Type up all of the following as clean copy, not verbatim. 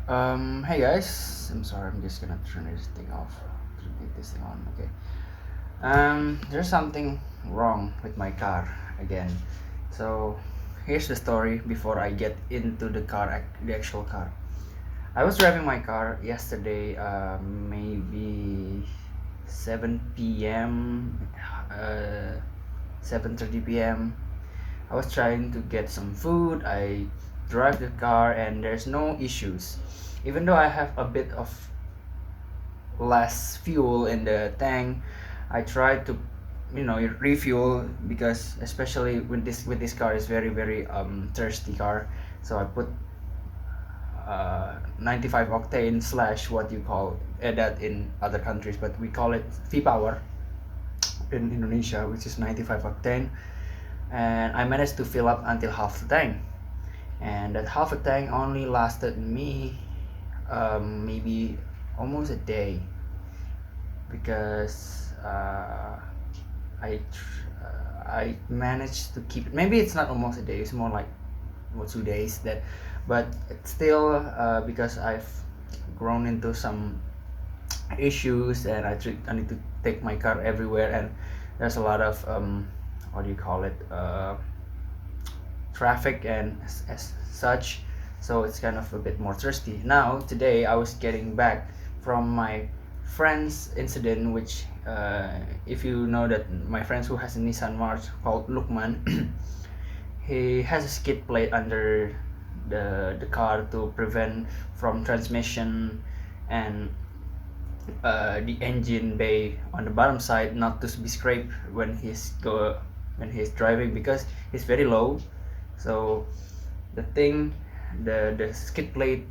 Hey guys, I'm sorry, I'm just gonna turn this thing off. Turn this thing on, okay. There's something wrong with my car again. So, here's the story before I get into the car, the actual car. I was driving my car yesterday, maybe 7 p.m., 7:30 p.m. I was trying to get some food. I drive the car and there's no issues. Even though I have a bit of less fuel in the tank, I try to refuel because especially with this car is very thirsty car. So I put 95 octane slash what you call that in other countries, but we call it V power in Indonesia, which is 95 octane. And I managed to fill up until half the tank, and that half a tank only lasted me maybe almost a day because I managed to keep it. Maybe it's not almost a day; it's more like 2 days. But it's still because I've grown into some issues, and I need to take my car everywhere, and there's a lot of what do you call it? Traffic and as such, so it's kind of a bit more thirsty. Now today I was getting back from my friend's incident, which if you know that my friends who has a Nissan March called Lukman, he has a skid plate under the car to prevent from transmission and the engine bay on the bottom side not to be scraped when he's driving because it's very low. So the thing, the skid plate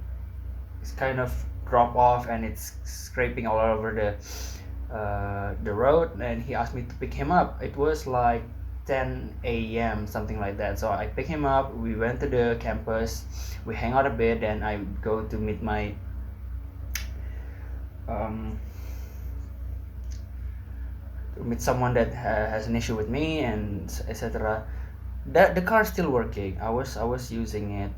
is kind of drop off and it's scraping all over the road. And he asked me to pick him up. It was like 10 a.m. something like that. So I picked him up. We went to the campus. We hang out a bit, and I go to meet my um, someone that has an issue with me and etc. That the car is still working. I was using it,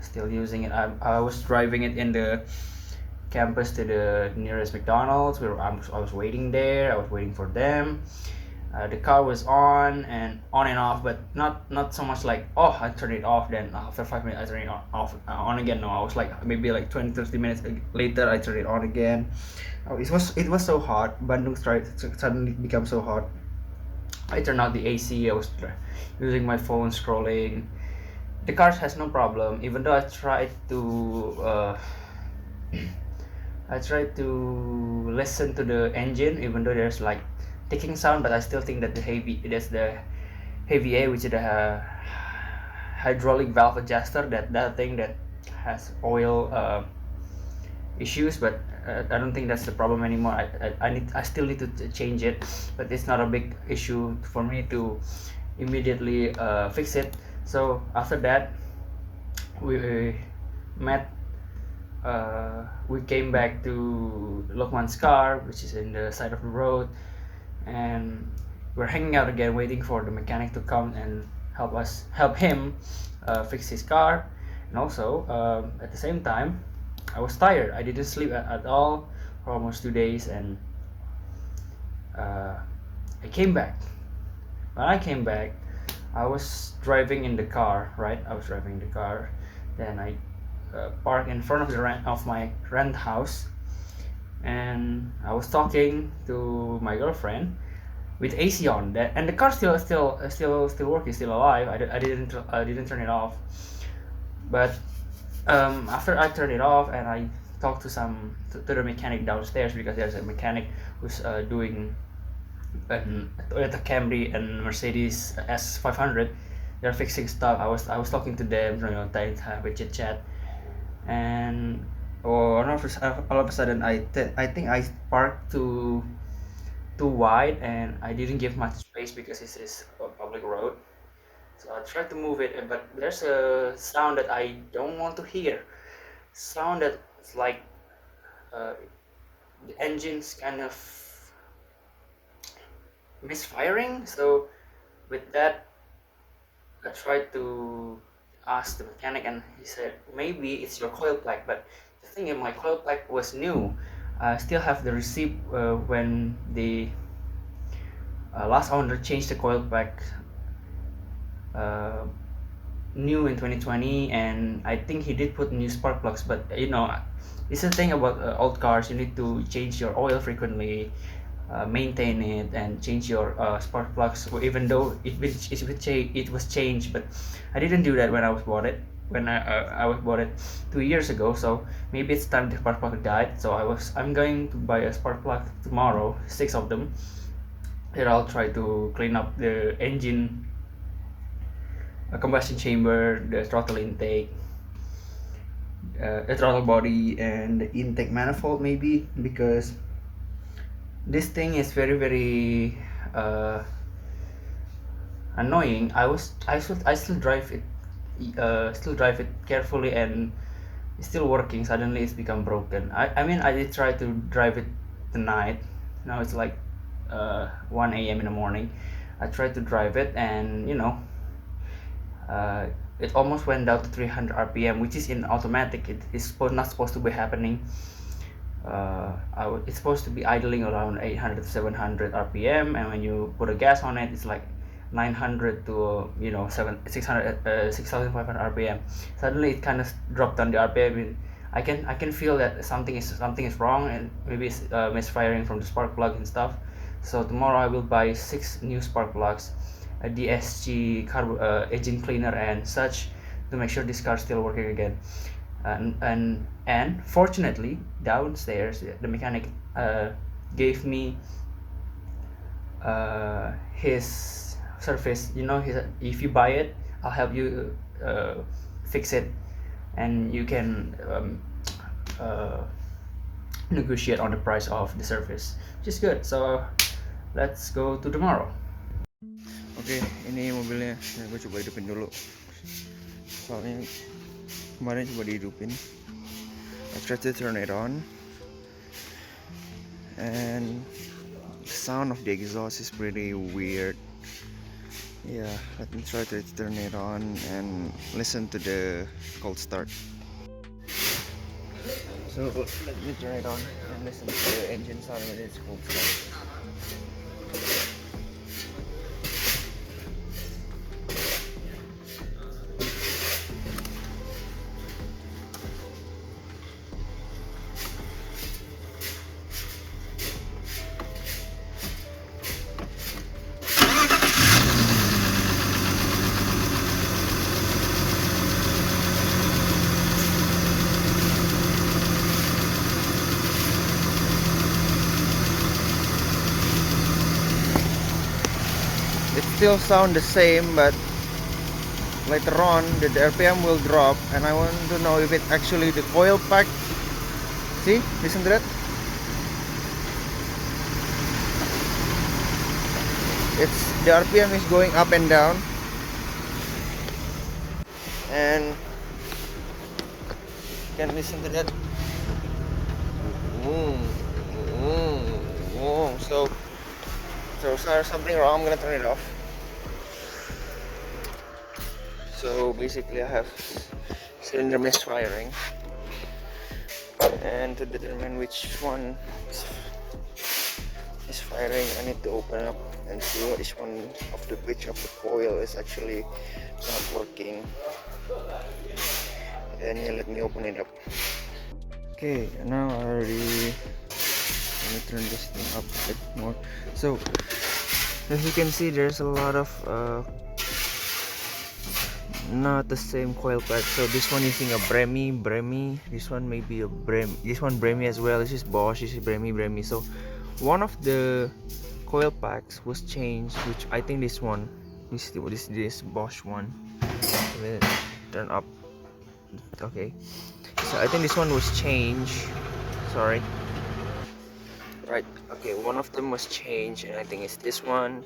still using it. I was driving it in the campus to the nearest McDonald's where I was waiting there. I was waiting for them. The car was on and off, but not so much like, oh, I turned it off, then after 5 minutes I turned it off, on again. No, I was like maybe like 20-30 minutes later I turned it on again. Oh, it was so hot. Bandung started suddenly become so hot. I turned out the AC. I was using my phone scrolling. The car has no problem, even though I tried to listen to the engine, even though there's like ticking sound, but I still think that there's the heavy A, which is the hydraulic valve adjuster, that thing that has oil issues. But I don't think that's the problem anymore. I still need to change it, but it's not a big issue for me to immediately fix it. So after that, we met. We came back to Lokman's car, which is in the side of the road, and we're hanging out again, waiting for the mechanic to come and help him fix his car. And also, at the same time, I was tired. I didn't sleep at all for almost 2 days, and uh, I came back. When I came back, I was driving in the car. Right, I was driving the car. Then I parked in front of my rent house, and I was talking to my girlfriend with AC on. That and the car still working, still alive. I didn't turn it off. But after I turned it off and I talked to the mechanic downstairs, because there's a mechanic who's doing a Toyota Camry and Mercedes S500. They're fixing stuff. I was talking to them, trying to have a chit chat, and all of a sudden I think I parked too wide, and I didn't give much space because this is a public road. So I tried to move it, but there's a sound that I don't want to hear. Sound that's like uh, the engine's kind of misfiring. So with that, I tried to asked the mechanic, and he said maybe it's your coil plug. But the thing is, my coil plug was new. I still have the receipt when the last owner changed the coil plug new in 2020, and I think he did put new spark plugs. But it's the thing about old cars, you need to change your oil frequently, maintain it, and change your spark plugs, even though it was changed. But I didn't do that when I was bought it when I was bought it 2 years ago. So maybe it's time the spark plug died. So I'm going to buy a spark plug tomorrow, 6 of them. Here I'll try to clean up the engine, a combustion chamber, the throttle intake, the throttle body, and the intake manifold, maybe, because this thing is very annoying. I still drive it, carefully, and it's still working. Suddenly it's become broken. I mean, I did try to drive it tonight. Now it's like 1 a.m. in the morning. I tried to drive it, and it almost went down to 300 rpm, which is in automatic. It is not supposed to be happening. It's supposed to be idling around 800 to 700 rpm, and when you put a gas on it, it's like 900 to 6500 rpm. Suddenly it kind of dropped down the rpm. I can feel that something is wrong, and maybe it's misfiring from the spark plug and stuff. So tomorrow I will buy 6 new spark plugs, a DSG engine cleaner and such, to make sure this car is still working again. And fortunately, downstairs the mechanic gave me his service. If you buy it, I'll help you fix it, and you can negotiate on the price of the service, which is good. So let's go to tomorrow. Oke, ini mobilnya. Nah, gue coba hidupin dulu. Soalnya kemarin coba dihidupin. I tried to turn it on, and the sound of the exhaust is pretty weird. Yeah, let me try to turn it on and listen to the cold start. So let me turn it on and listen to the engine sound when it's cold start. It still sound the same, but later on the RPM will drop, and I want to know if it actually the coil pack. See, listen to that. It's the RPM is going up and down, and you can listen to that. So there's something wrong. I'm gonna turn it off. So basically I have cylinder misfiring, and to determine which one is firing, I need to open up and see which one of the coil is actually not working. And yeah, let me open it up. Okay, now I already, let me turn this thing up a bit more. So as you can see, there's a lot of not the same coil pack. So this one using a Bremmy. This one maybe a this one Bremmy as well. This is Bosch. This is Bremmy. So one of the coil packs was changed, which I think this one, this Bosch one. Let me turn up. Okay, so I think this one was changed. Sorry. Right. Okay, one of them was changed, and I think it's this one.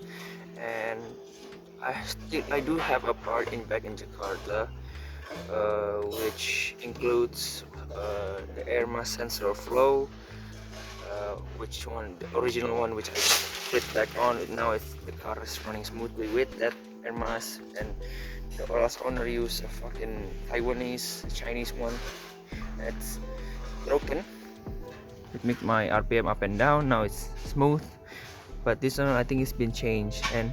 And I do have a part back in Jakarta, which includes the air mass sensor of flow, which one, the original one, which I put back on. Now the car is running smoothly with that air mass, and The last owner used a fucking Taiwanese, Chinese one. It's broken. It make my RPM up and down. Now it's smooth. But this one I think it's been changed. And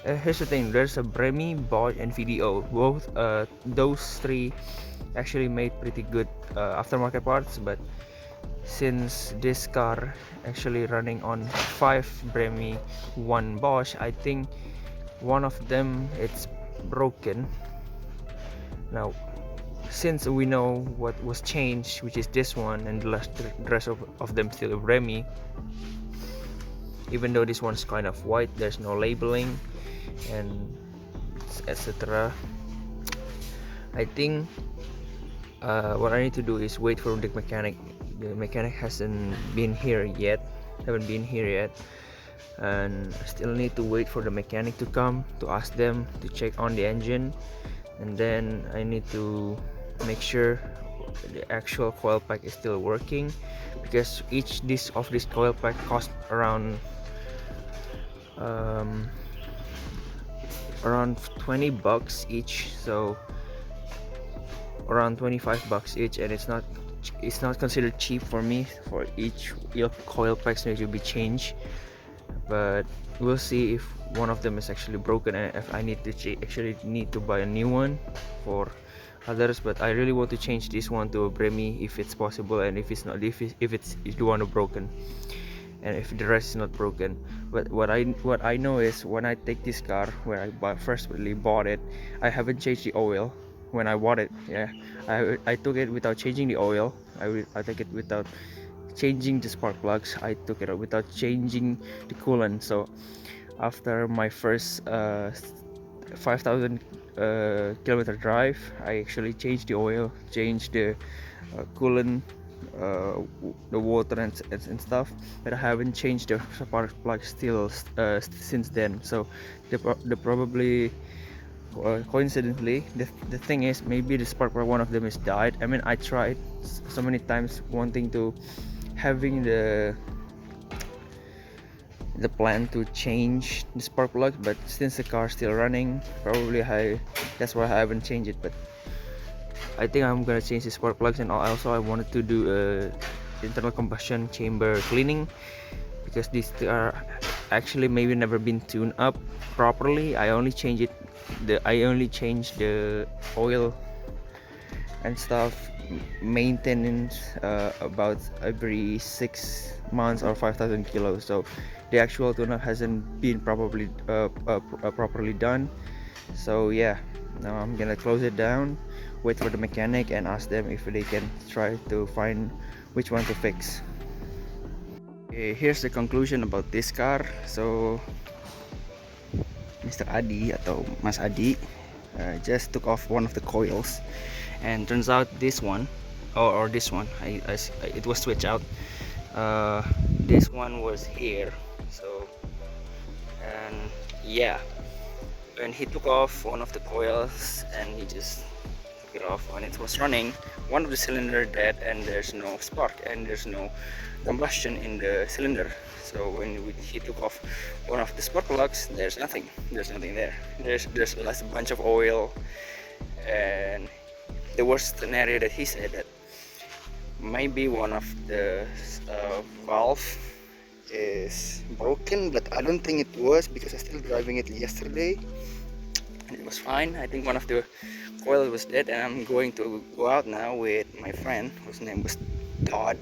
here's the thing: there's a Bremi, Bosch, and VDO. Both those three actually made pretty good aftermarket parts. But since this car actually running on 5 Bremi, 1 Bosch, I think one of them it's broken. Now, since we know what was changed, which is this one, and the rest of them still Bremi, even though this one's kind of white, there's no labeling and etc. I think what I need to do is wait for the mechanic. The mechanic hasn't been here yet, and I still need to wait for the mechanic to come to ask them to check on the engine, and then I need to make sure the actual coil pack is still working, because each disc of this coil pack cost around 20 bucks each, so around 25 bucks each, and it's not considered cheap for me for each coil packs need to be changed. But we'll see if one of them is actually broken and if I need to actually need to buy a new one for others. But I really want to change this one to a Bremi if it's possible, and if it's not, if it's the one broken, and if the rest is not broken. But what I know is when I take this car, where I first bought it, I haven't changed the oil. When I bought it, yeah, I took it without changing the oil. I took it without changing the spark plugs. I took it without changing the coolant. So after my first 5,000 kilometer drive, I actually changed the oil, changed the coolant, the water and stuff, but I haven't changed the spark plug still since then. So the probably coincidentally the thing is, maybe the spark plug, one of them is died. I mean, I tried so many times wanting to having the plan to change the spark plug, but since the car is still running, probably that's why I haven't changed it. But I think I'm gonna change the spark plugs, and also I wanted to do a internal combustion chamber cleaning, because these are actually maybe never been tuned up properly. I only changed the oil and stuff, maintenance about every 6 months or 5,000 kilos. So the actual tune-up hasn't been properly done. So yeah, now I'm gonna close it down, wait for the mechanic, and ask them if they can try to find which one to fix. Okay, here's the conclusion about this car. So Mr. Adi atau Mas Adi just took off one of the coils, and turns out this one or this one, it was switched out. This one was here. So, and yeah, when he took off one of the coils and he just took it off, when it was running, one of the cylinder dead, and there's no spark and there's no combustion in the cylinder. So when he took off one of the spark plugs, there's nothing there. There's a bunch of oil, and the worst scenario that he said that maybe one of the valve is broken, but I don't think it was, because I still driving it yesterday and it was fine. I think one of the coil was dead, and I'm going to go out now with my friend whose name was Todd,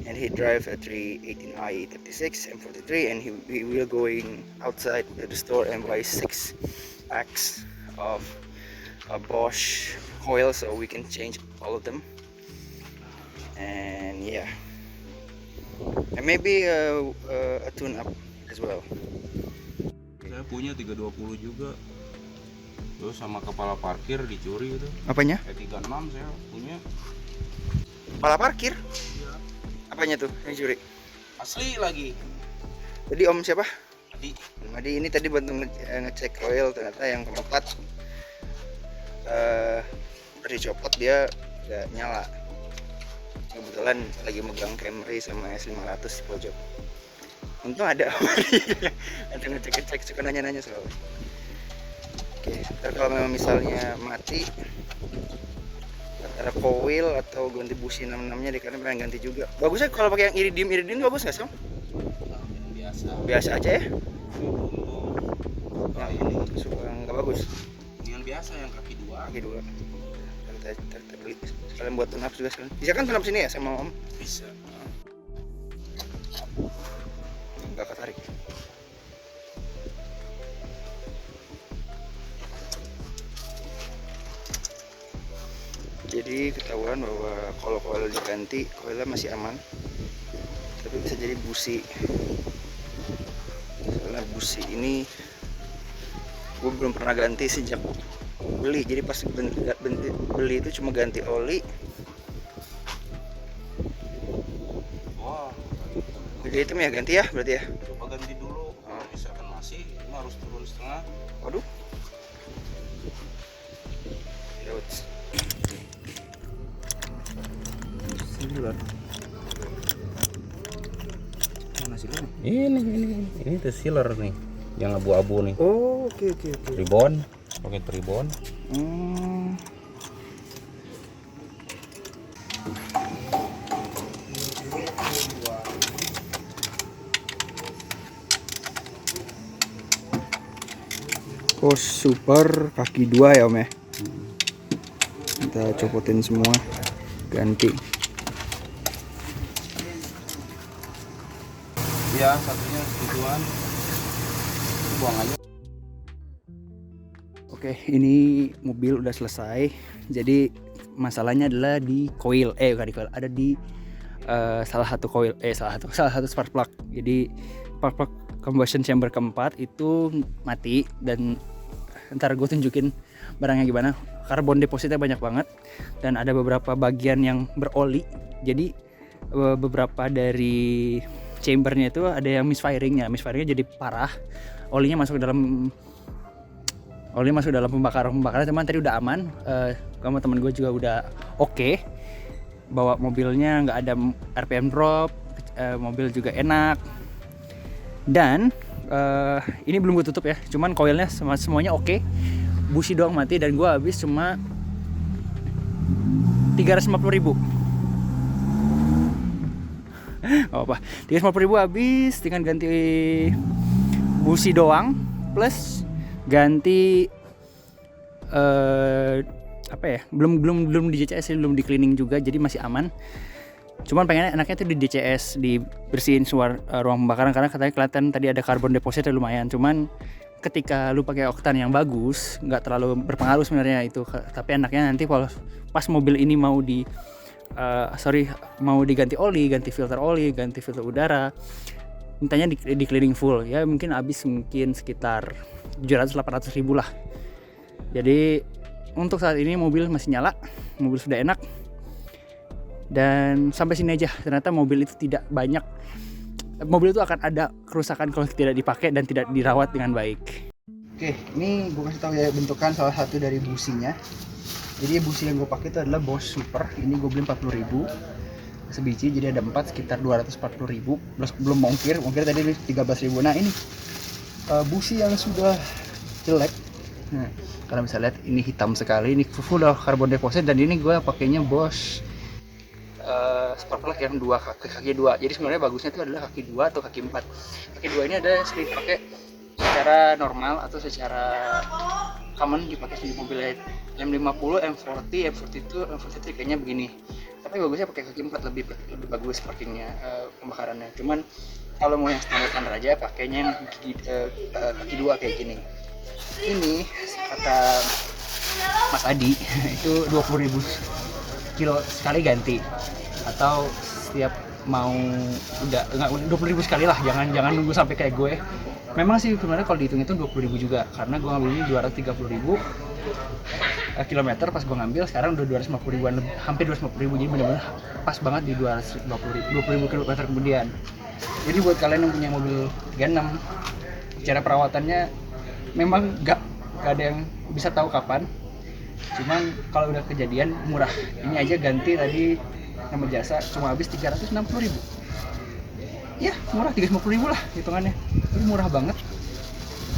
and he drives a 318i E36 M43, and he will going outside the store and buy 6 packs of Bosch coil, so we can change all of them. And yeah, and maybe a tune up as well. Saya punya 320 juga. Terus sama kepala parkir dicuri itu. Apanya? E36 saya punya. Kepala parkir? Iya. Apanya tuh yang curi? Asli lagi. Jadi om siapa? Adi. Adi ini tadi bantu ngecek oil, ternyata yang keempat dicopot, dia gak nyala. Kebetulan lagi megang Camry sama S500 pojok. Untung ada. Ada ngecek-ngecek, suka nanya-nanya soalnya. Oke, ntar kalau memang misalnya mati antara coil atau ganti busi 66 nya deh, karena pengen ganti juga. Bagusnya kalau pakai yang iridium bagus nggak, Sam? Biasa aja ya. Nah, ini suka nggak bagus. Ini yang biasa yang kaki dua. Kaki dua. Kita beli sekalian buat tunap juga sekalian. Bisa kan tunap sini ya sama Om? Bisa. Nggak ketarik. Jadi ketahuan bahwa kalau coil diganti, coilnya masih aman, tapi bisa jadi busi. Soalnya busi ini gue belum pernah ganti sejak beli. Jadi pas beli itu cuma ganti oli. Wah, Jadi itu ya ganti ya berarti ya. coba ganti dulu. Kalau misalkan masih, ini harus turun setengah. Waduh. Yaudah. Silular. Mana silular? Ini tuh sealer nih, yang abu-abu nih. Oh, oke. Tribon, pakai tribon. Oh, super kaki dua ya Om ya. Kita copotin semua, ganti. Ya, satunya segituan. Buang aja. Oke, ini mobil udah selesai. Jadi masalahnya adalah di coil, bukan di coil, ada di salah satu spark plug. Jadi spark plug combustion chamber keempat itu mati, dan ntar gue tunjukin barangnya gimana. Karbon depositnya banyak banget dan ada beberapa bagian yang beroli. Jadi beberapa dari chambernya itu ada yang misfiringnya jadi parah. Olinya masuk dalam pembakaran, teman tadi udah aman. Sama teman gue juga udah oke. Bawa mobilnya nggak ada RPM drop, mobil juga enak. Dan ini belum gue tutup ya, cuman coilnya semuanya oke. Busi doang mati dan gue habis cuma 350.000. Oh apa? 350.000 habis dengan ganti busi doang plus ganti belum di JCS, belum di cleaning juga, jadi masih aman. Cuman pengennya enaknya tuh di DCS, dibersihin ruang pembakaran, karena katanya kelihatan tadi ada karbon depositnya lumayan. Cuman ketika lu pakai oktan yang bagus nggak terlalu berpengaruh sebenarnya itu. Tapi enaknya nanti kalau pas mobil ini mau diganti oli, ganti filter udara, mintanya di cleaning full ya, mungkin habis sekitar 700-800 ribu lah. Jadi untuk saat ini mobil masih nyala, mobil sudah enak. Dan sampai sini aja, ternyata mobil itu tidak banyak, mobil itu akan ada kerusakan kalau tidak dipakai dan tidak dirawat dengan baik. Oke, ini gue kasih tahu ya bentukan salah satu dari businya. Jadi busi yang gue pakai itu adalah Bosch Super. Ini gue beli 40.000 sebiji, jadi ada 4 sekitar 240.000 belum ongkir tadi 13.000. Nah ini busi yang sudah jelek. Nah, kalian bisa lihat ini hitam sekali, ini full karbon deposit, dan ini gue pakainya Bosch spark plug yang kaki 2. Jadi sebenarnya bagusnya itu adalah kaki 2 atau kaki 4. Kaki 2 ini ada sering dipakai secara normal atau secara common dipakai di mobil M50, M40, M42 kayaknya begini. Tapi bagusnya pakai kaki 4, lebih bagus parkingnya, pembakarannya. Cuman kalau mau yang standar aja pakainya yang kaki 2 kayak gini. Ini kata Mas Adi itu 20.000 kilo sekali ganti, atau setiap mau udah 20.000 sekali lah, jangan nunggu sampai kayak gue. Memang sih sebenarnya kalau dihitung itu 20.000 juga, karena gue ngambilnya 230.000 kilometer pas gue ngambil. Sekarang udah 250.000-an, hampir 250.000, jadi benar-benar pas banget di 20.000 kilometer kemudian. Jadi buat kalian yang punya mobil 36, cara perawatannya memang gak ada yang bisa tahu kapan. Cuman kalau udah kejadian murah. Ini aja ganti tadi nama jasa cuma habis 360.000. Ya murah, 350.000 lah hitungannya. Ini murah banget.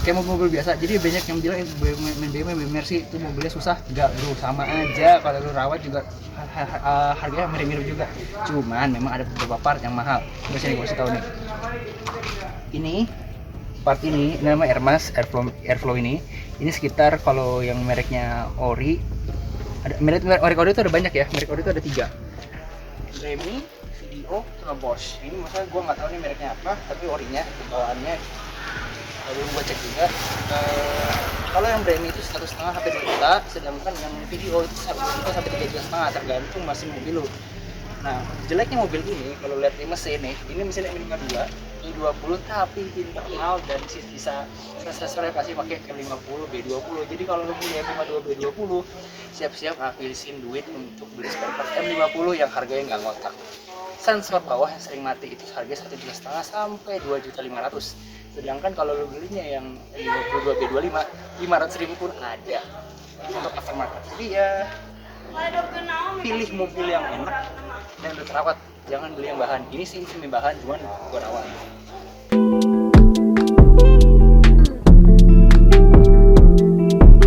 kayak mobil biasa. Jadi banyak yang bilang BMW Mercy itu mobilnya susah. Enggak bro, sama aja. Kalau lu rawat juga harganya mirip-mirip juga. Cuman memang ada beberapa part yang mahal. Gue kasih tahu nih. Ini part ini nama airflow ini sekitar, kalau yang mereknya Ori, ada merek Ori itu ada banyak ya. Merek Ori itu ada 3, Remy, Video, sama Bosch. Ini masalah gue nggak tahu nih mereknya apa, tapi orinya bawaannya lalu gue cek juga. Kalau yang Remy itu 1,5 sampai 2 juta, sedangkan yang Video itu 1 juta sampai 3,5 juta, tergantung masih mobil lu. Nah, jeleknya mobil ini kalau lihat di mesin nih, ini mesinnya E52, E20 tapi internal dan bisa saya kasih pakai E50 B20. Jadi kalau lu punya E52 B20, siap-siap ngabisin duit untuk beli spare part M50 yang harganya nggak ngotak. Sensor bawah yang sering mati itu harganya 1,5 juta sampai 2,500.000. Sedangkan kalau lu belinya yang E52 B25, 500.000 pun ada untuk aftermarket. Jadi ya pilih mobil yang enak dan terawat, jangan beli yang bahan. Ini sih bahan, cuman buat awal.